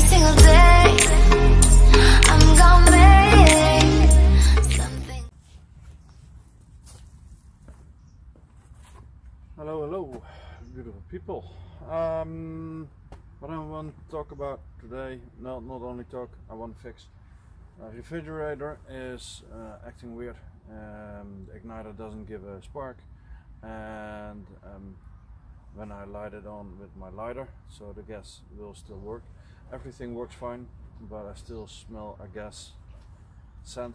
single day. I'm gonna make something. Hello, beautiful people. What I want to talk about today, not only talk, I want to fix. Refrigerator is acting weird. The igniter doesn't give a spark, and when I light it on with my lighter, so the gas will still work. Everything works fine, but I still smell a gas scent,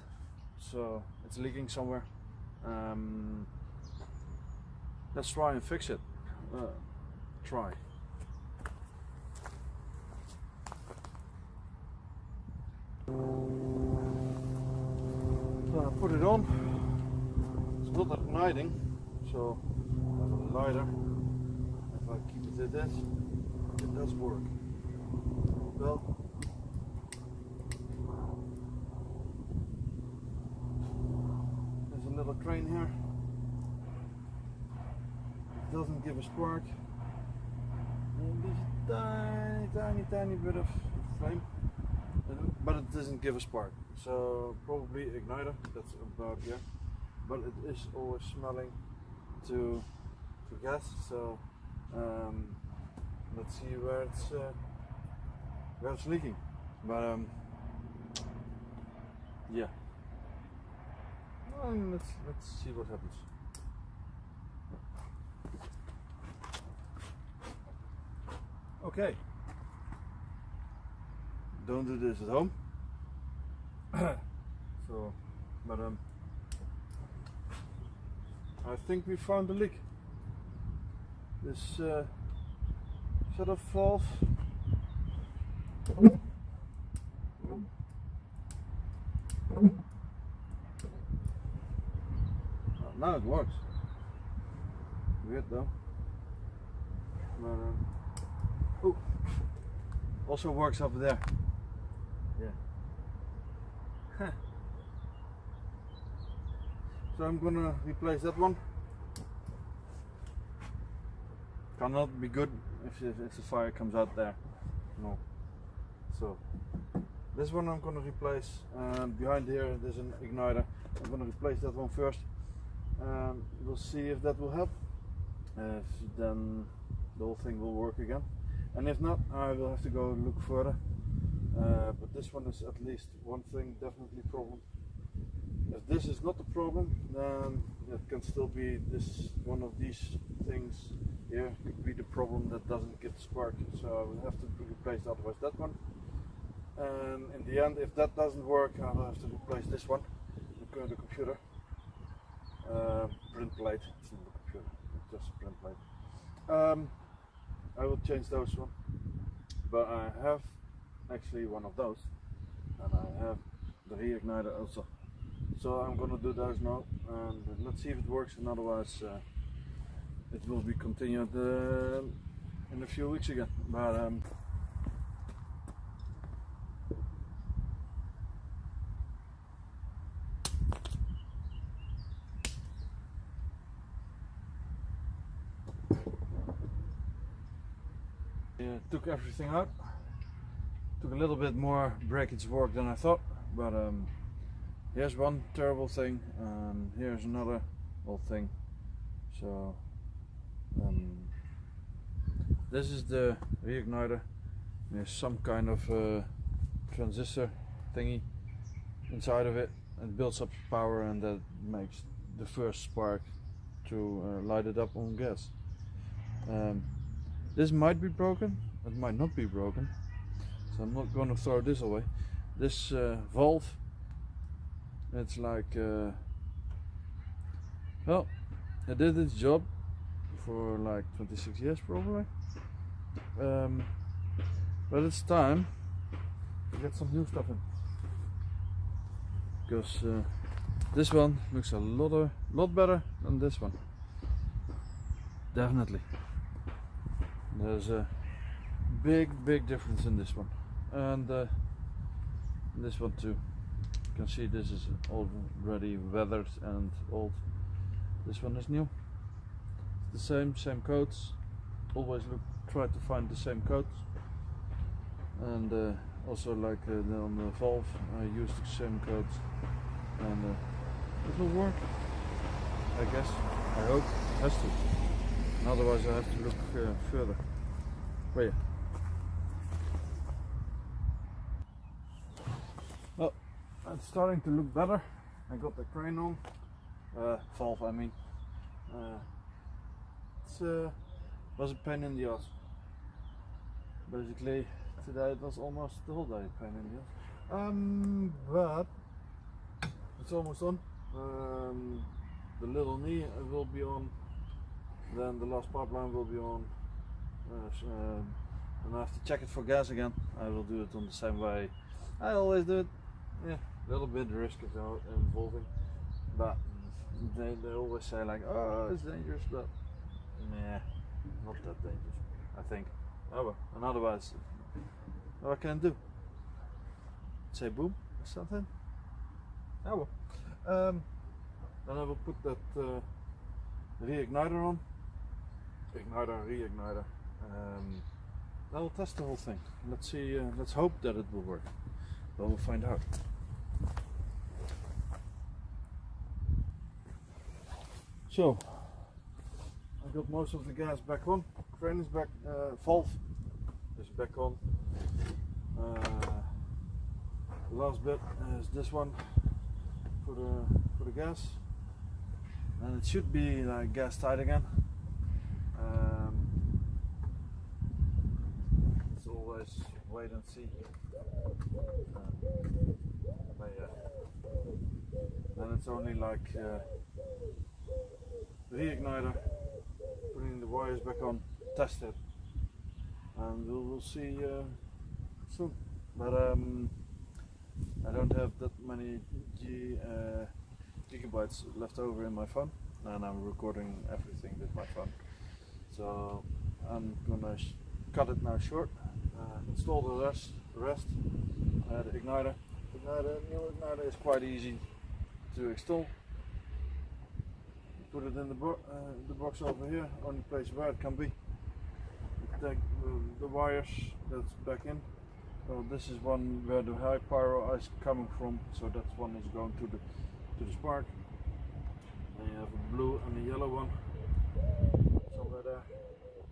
so it's leaking somewhere. Let's try and fix it. Try. So I put it on. It's not igniting, so I have a lighter. If I keep it at this, it does work. Well, there's a little train here. It doesn't give a spark. And there's a tiny bit of flame, but it doesn't give a spark. So probably igniter. That's about here. But it is always smelling to gas. So let's see where it's leaking. But yeah. Let's see what happens. Okay. Don't do this at home. So, but I think we found the leak. This shut off valve. Now it works. Weird though. But oh, also works over there. Yeah. So I'm gonna replace that one. Cannot be good if the fire comes out there. No. So this one I'm gonna replace. Behind here there's an igniter. I'm gonna replace that one first. We'll see if that will help. If then the whole thing will work again. And if not, I will have to go look further. But this one is at least one thing definitely problem. If this is not the problem, then it can still be this one of these things here could be the problem that doesn't get spark. So I will have to replace otherwise that one. And in the end, if that doesn't work, I will have to replace this one, the computer. Print plate, it's not the computer, it's just a print plate. I will change those one, but I have actually one of those, and I have the reigniter also. So I'm gonna do those now, and let's see if it works, and otherwise it will be continued in a few weeks again. But took everything out. Took a little bit more breakage work than I thought, but here's one terrible thing, and here's another old thing. So this is the reigniter. There's some kind of transistor thingy inside of it. It builds up power, and that makes the first spark to light it up on gas. This might be broken, it might not be broken, so I'm not going to throw this away. This valve, it's like, well, it did its job for like 26 years probably, but it's time to get some new stuff in, because this one looks a lot better than this one, definitely. There's a big difference in this one, and this one too. You can see this is already weathered and old. This one is new. It's the same coats. Always try to find the same coats. and also like on the valve I used the same codes, and it will work, I guess. I hope it has to, and otherwise I have to look further. Wait. Well, it's starting to look better. I got the crane on, valve I mean. It was a pain in the ass. Basically today it was almost the whole day a pain in the ass. But it's almost on. The little knee will be on, then the last pipeline will be on, and I have to check it for gas again. I will do it on the same way I always do it. Yeah, a little bit risk involving, but they always say like, oh, it's dangerous, but nah, not that dangerous, I think. Oh well, and otherwise, what can I do? Say boom or something? Oh well. Then I will put that reigniter on. Igniter, reigniter. I will test the whole thing. Let's see, let's hope that it will work. But we'll find out. So, I got most of the gas back on. Crane is back, valve is back on. The last bit is this one for the gas, and it should be like gas tight again. It's always wait and see. But yeah, then it's only like reigniter, putting the wires back on, test it, and we'll see soon. But I don't have that many gigabytes left over in my phone, and I'm recording everything with my phone. So I'm gonna cut it now short. Install the rest. The igniter. New igniter is quite easy to install. Put it in the box over here, only place where it can be. Take the wires that's back in. So this is one where the high pyro is coming from, so that one is going to the spark. Then you have a blue and a yellow one somewhere there,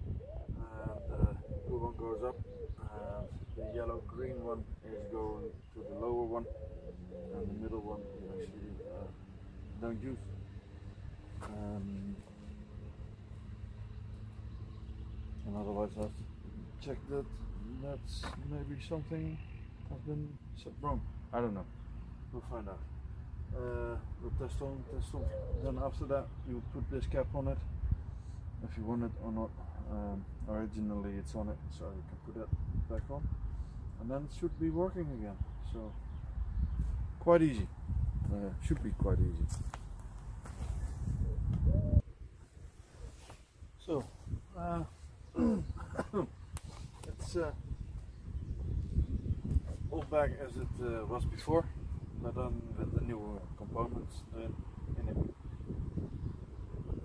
and the blue one goes up, and the yellow green one is going to the lower one, and the middle one you actually don't use. And otherwise I have to check that that's maybe something has been set wrong. I don't know. We'll find out. We'll test on. Then after that you put this cap on it if you want it or not. Originally it's on it, so you can put that back on, and then it should be working again. So quite easy. Should be quite easy. So it's all back as it was before, but then with the new components in it.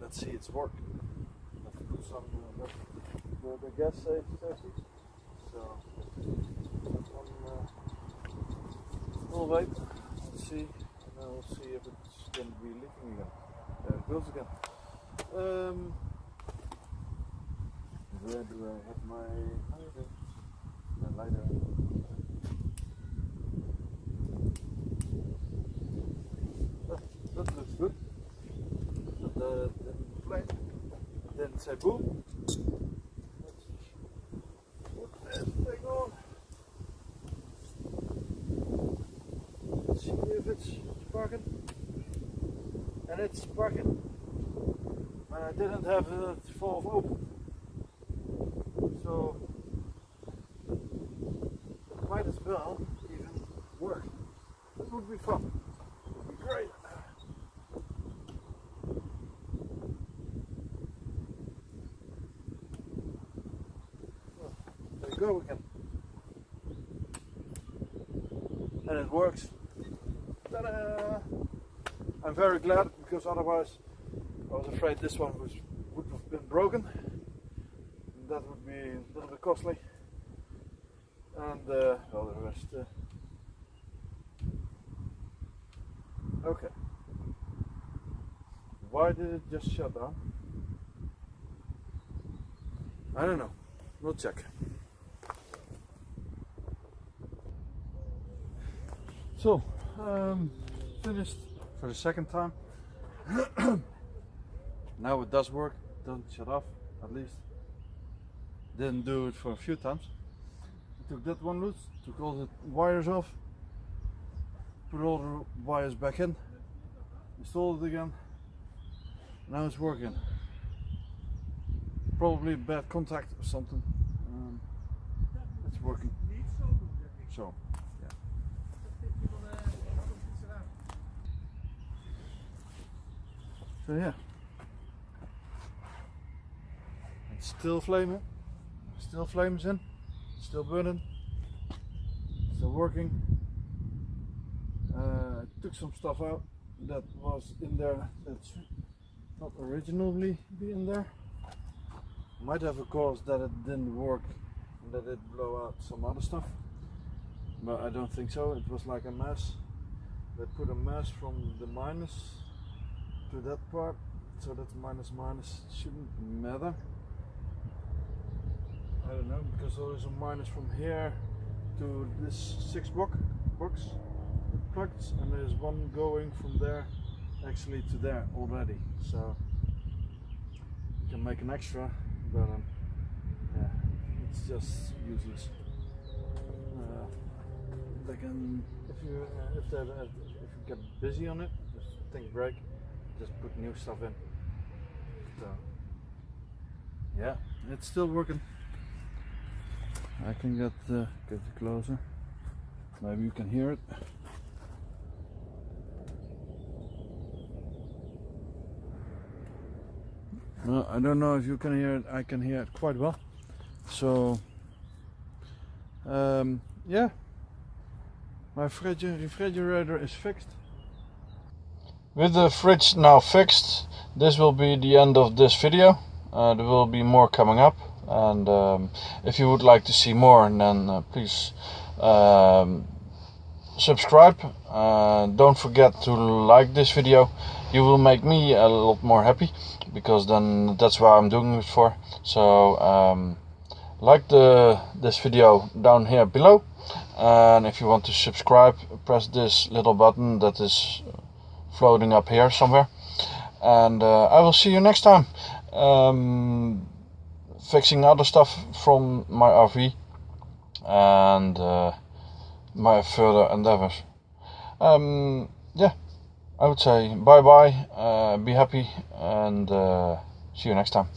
Let's see its work. Let's put some the gas safety. So that one we'll wait and see, and then we'll see if it's going to be leaking again. There it goes again. Where do I have my lighter? That looks good. The flame didn't say boom. Let's put this thing on. Let's see if it's sparking. And it's sparking. And I didn't have the valve open. So it might as well even work. This would be fun. It would be great. Well, there you go again. And it works. Ta-da! I'm very glad, because otherwise I was afraid this one would have been broken. That would be a little bit costly. and well, the rest. Okay. Why did it just shut down? I don't know. We'll check. So, finished for the second time. Now it does work. Doesn't shut off, at least. Didn't do it for a few times. I took that one loose, took all the wires off, put all the wires back in, installed it again. Now it's working. Probably bad contact or something. It's working. So, yeah. So yeah. It's still flaming. Still flames in. Still burning. Still working. Took some stuff out that was in there that's not originally be in there. Might have a cause that it didn't work and that it blew out some other stuff, but I don't think so. It was like a mess. They put a mess from the minus to that part, so that's minus minus. Shouldn't matter. I don't know, because there is a minus from here to this 6 box plugged, and there's one going from there actually to there already, so you can make an extra, but yeah, it's just useless. They can, if you get busy on it, just think break, just put new stuff in. So yeah, it's still working. I can get it closer. Maybe you can hear it. No, I don't know if you can hear it. I can hear it quite well. So, yeah, my refrigerator is fixed. With the fridge now fixed, this will be the end of this video. There will be more coming up, and if you would like to see more, then please subscribe. Don't forget to like this video. You will make me a lot more happy, because then that's what I'm doing it for. So like this video down here below, and if you want to subscribe, press this little button that is floating up here somewhere, and I will see you next time, fixing other stuff from my RV and my further endeavors. Yeah, I would say bye bye, be happy, and see you next time.